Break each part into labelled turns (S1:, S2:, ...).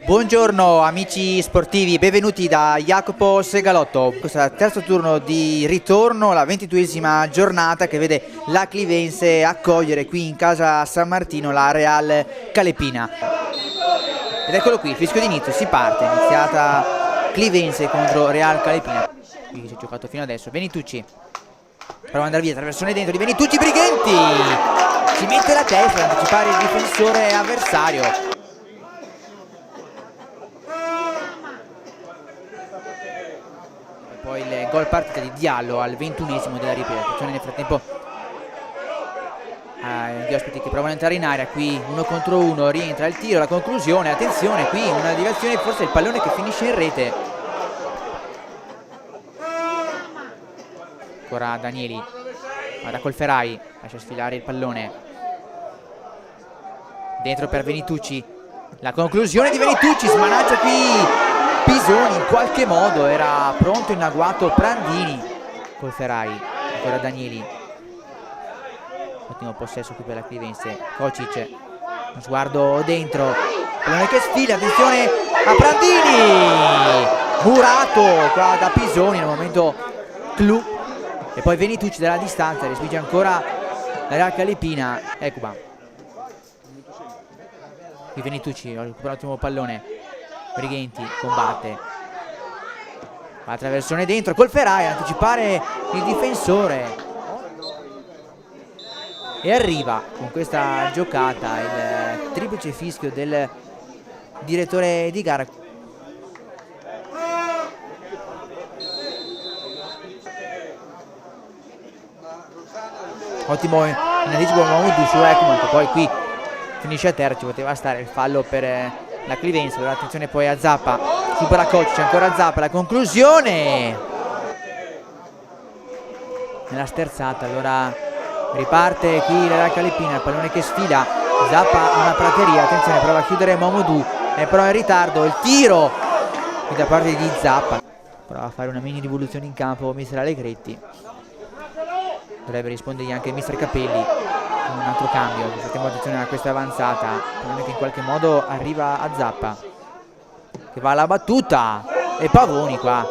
S1: Buongiorno amici sportivi, benvenuti da Jacopo Segalotto. Questo è il terzo turno di ritorno, la 22esima giornata che vede la Clivense accogliere qui in casa San Martino la Real Calepina. Ed eccolo qui, il fischio d'inizio, si parte, iniziata Clivense contro Real Calepina. Qui si è giocato fino adesso, Benitucci prova ad andare via, traversone dentro di Benitucci, Brighenti si mette la testa ad anticipare il difensore avversario. Poi il gol partita di Diallo al 21esimo della ripresa. Attenzione nel frattempo gli ospiti che provano ad entrare in area, qui 1 contro 1, rientra il tiro, la conclusione, attenzione qui una deviazione, forse il pallone che finisce in rete. Ancora Danieli, guarda Colferai, lascia sfilare il pallone dentro per Benitucci, la conclusione di Benitucci, smanaccia qui Pisoni, in qualche modo era pronto in agguato Prandini. Colferai, ancora Danieli, ottimo possesso qui per la Clivense. Kocic, uno sguardo dentro, pallone che sfila, attenzione a Prandini, murato qua da Pisoni nel momento clou, e poi Benitucci dalla distanza respinge ancora la Real Calepina. Ekuban, qui Benitucci recupera l'ottimo pallone, Brighenti combatte, la traversone dentro, Colferai a anticipare il difensore e arriva con questa giocata il triplice fischio del direttore di gara. Ottimo in anticipo Mahmoud su Ekman, che poi qui finisce a terra, ci poteva stare il fallo per la Clivense. Allora attenzione poi a Zappa, supera Kocic, ancora Zappa, la conclusione nella sterzata. Allora riparte qui la Real Calepina, il pallone che sfila, Zappa a una prateria, attenzione prova a chiudere Mamadou, è però in ritardo, il tiro da parte di Zappa, prova a fare una mini rivoluzione in campo mister Allegretti, dovrebbe rispondergli anche il mister Capelli con un altro cambio. Facciamo attenzione a questa avanzata, che in qualche modo arriva a Zappa che va alla battuta e Pavoni qua,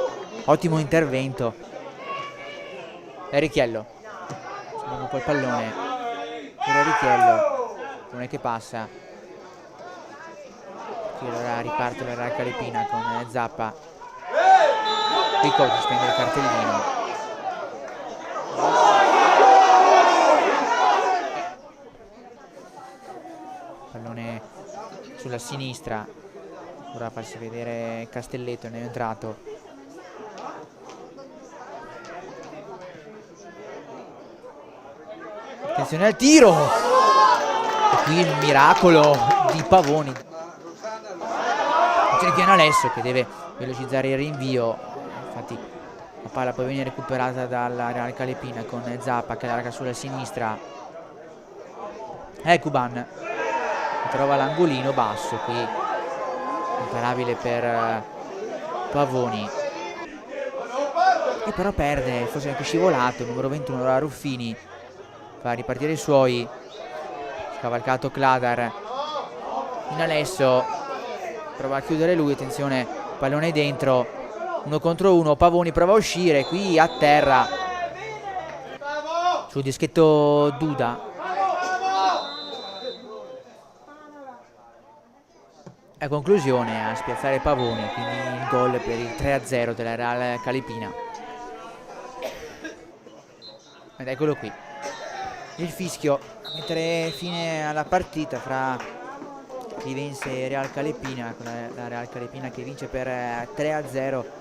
S1: ottimo intervento. E Richiello, scendiamo un po' il pallone per Richiello, pallone che passa qui. Allora riparte la Real Calepina con Zappa, Piccolo si spende il cartellino. Pallone sulla sinistra, ora farsi vedere Castelletto, ne è entrato. Attenzione al tiro, e qui il miracolo di Pavoni. C'è Piano Alesso che deve velocizzare il rinvio, infatti la palla poi viene recuperata dalla Real Calepina con Zappa che allarga sulla sinistra. Ekuban trova l'angolino basso qui, imparabile per Pavoni, che però perde, forse anche scivolato, il numero 21 la Ruffini, fa ripartire i suoi, scavalcato Kladar in Alesso, prova a chiudere lui, attenzione pallone dentro, 1 contro 1, Pavoni prova a uscire, qui a terra sul dischetto Duda. A conclusione a spiazzare Pavoni, quindi il gol per il 3-0 della Real Calepina. Ed eccolo qui il fischio a mettere fine alla partita fra Clivense e Real Calepina, con la Real Calepina che vince per 3-0